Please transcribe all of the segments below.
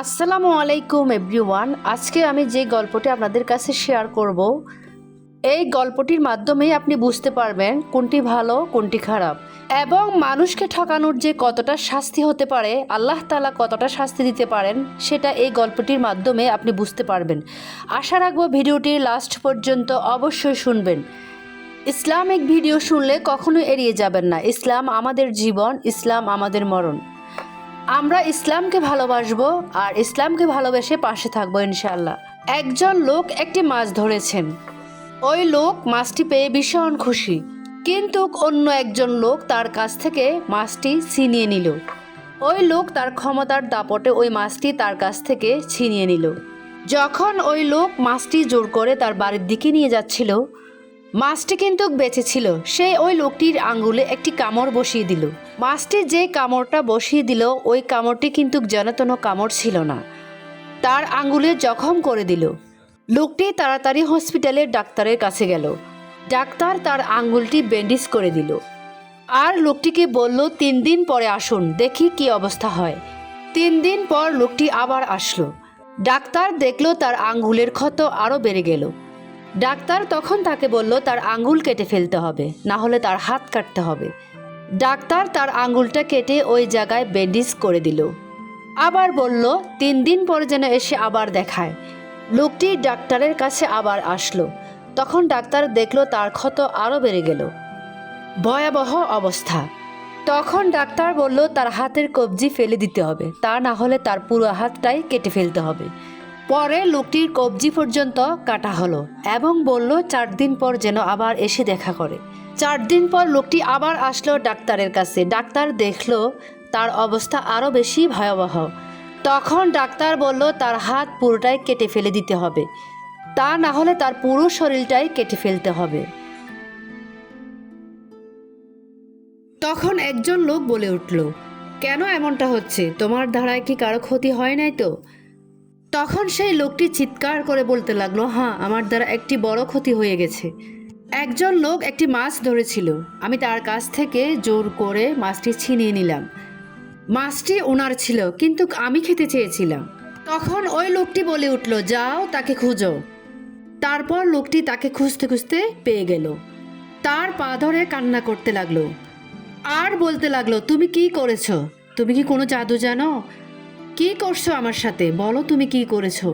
আসসালামু আলাইকুম এভরিওয়ান। আজকে আমি যে গল্পটি আপনাদের কাছে শেয়ার করব, এই গল্পটির মাধ্যমেই আপনি বুঝতে পারবেন কোনটি ভালো কোনটি খারাপ এবং মানুষকে ঠকানোর যে কতটা শাস্তি হতে পারে, আল্লাহ তাআলা কতটা শাস্তি দিতে পারেন, সেটা এই গল্পটির মাধ্যমে আপনি বুঝতে পারবেন। আশা রাখবো ভিডিওটি লাস্ট পর্যন্ত অবশ্যই শুনবেন। ইসলামিক ভিডিও শুনলে কখনো এড়িয়ে যাবেন না। ইসলাম আমাদের জীবন, ইসলাম আমাদের মরণ। আমরা ইসলামকে ভালোবাসবো আর ইসলামকে ভালোবেসে পাশে থাকবো ইনশাআল্লাহ। একজন লোক একটি মাছ ধরেছেন। ওই লোক মাছটি পেয়ে ভীষণ খুশি, কিন্তু অন্য একজন লোক তার কাছ থেকে মাছটি ছিনিয়ে নিল। ওই লোক তার ক্ষমতার দাপটে ওই মাছটি তার কাছ থেকে ছিনিয়ে নিল। যখন ওই লোক মাছটি জোর করে তার বাড়ির দিকে নিয়ে যাচ্ছিল, মাছটি কিন্তু বেঁচে ছিল। সে ওই লোকটির আঙ্গুলে একটি কামড় বসিয়ে দিল। মাছটি যে কামড়টা বসিয়ে দিল, ওই কামড়টি কিন্তু যেন কামড় ছিল না, তার আঙ্গুলে জখম করে দিল। লোকটি তাড়াতাড়ি হসপিটালের ডাক্তারের কাছে গেল। ডাক্তার তার আঙ্গুলটি ব্যান্ডেজ করে দিল আর লোকটিকে বলল 3 দিন পরে আসুন, দেখি কি অবস্থা হয়। 3 দিন পর লোকটি আবার আসলো। ডাক্তার দেখলো তার আঙ্গুলের ক্ষত আরও বেড়ে গেল। ডাক্তার তখন তাকে বলল তার আঙ্গুল কেটে ফেলতে হবে, না হলে তার হাত কাটতে হবে। ডাক্তার তার আঙ্গুলটা কেটে ওই জায়গায় ব্যান্ডেজ করে দিল। আবার বলল 3 দিন পরে যেন এসে আবার দেখায়। লোকটি ডাক্তারের কাছে আবার আসলো। তখন ডাক্তার দেখলো তার ক্ষত আরও বেড়ে গেল, ভয়াবহ অবস্থা। তখন ডাক্তার বলল তার হাতের কবজি ফেলে দিতে হবে, তা না হলে তার পুরো হাতটাই কেটে ফেলতে হবে। পরে লোকটির কবজি পর্যন্ত কাটা হলো এবং বলল 4 দিন পর যেন আবার এসে দেখা করে। 4 দিন পর লোকটি আবার আসলো ডাক্তারের কাছে। ডাক্তার দেখলো তার অবস্থা আরও বেশি ভয়াবহ। তখন ডাক্তার বলল তার হাত পুরোটাই কেটে ফেলে দিতে হবে, তা না হলে তার পুরো শরীরটাই কেটে ফেলতে হবে। তখন একজন লোক বলে উঠল, কেন এমনটা হচ্ছে? তোমার ধারায় কি কারো ক্ষতি হয় নাই তো? তখন সেই লোকটি চিৎকার করে বলতে লাগলো, হ্যাঁ, আমার দ্বারা একটি বড় ক্ষতি হয়ে গেছে। একজন লোক একটি মাছ ধরেছিল, আমি তার কাছ থেকে জোর করে মাছটি ছিনিয়ে নিলাম। মাছটি ওনার ছিল, কিন্তু আমি খেতে চেয়েছিলাম। তখন ওই লোকটি বলে উঠল, যাও তাকে খুঁজো। তারপর লোকটি তাকে খুঁজতে খুঁজতে পেয়ে গেল। তার পা ধরে কান্না করতে লাগলো আর বলতে লাগলো, তুমি কি করেছো? তুমি কি কোনো জাদু জানো? কি করছো আমার সাথে? বলো তুমি কি করেছো?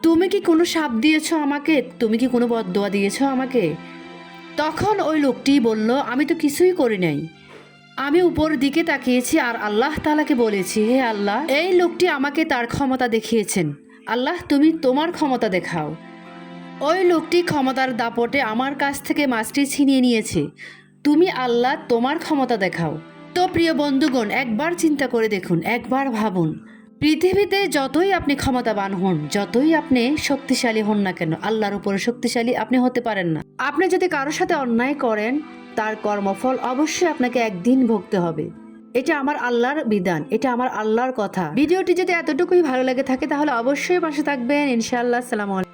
তুমি কি কোনো শাপ দিয়েছো আমাকে? তুমি কি কোনো বদদোয়া দিয়েছো আমাকে? তখন ওই লোকটি বলল, আমি তো কিছুই করি নাই। আমি উপর দিকে তাকিয়েছি আর আল্লাহ তাআলাকে বলেছি, হে আল্লাহ, এই লোকটি আমাকে তার ক্ষমতা দেখিয়েছেন, আল্লাহ তুমি তোমার ক্ষমতা দেখাও। ওই লোকটি ক্ষমতার দাপটে আমার কাছ থেকে মাছটি ছিনিয়ে নিয়েছে। তুমি আল্লাহ তোমার ক্ষমতা দেখাও। তো প্রিয় বন্ধুগণ, একবার চিন্তা করে দেখুন, একবার ভাবুন, পৃথিবীতে যতই আপনি ক্ষমতাবান হন, যতই আপনি শক্তিশালী হন না কেন, আল্লাহর উপরে শক্তিশালী আপনি হতে পারেন না। আপনি যদি কারোর সাথে অন্যায় করেন, তার কর্মফল অবশ্যই আপনাকে একদিন ভুগতে হবে। এটা আমার আল্লাহর বিধান, এটা আমার আল্লাহর কথা। ভিডিওটি যদি এতটুকুই ভালো লেগে থাকে তাহলে অবশ্যই পাশে থাকবেন ইনশাআল্লাহ। আসসালামু আলাইকুম।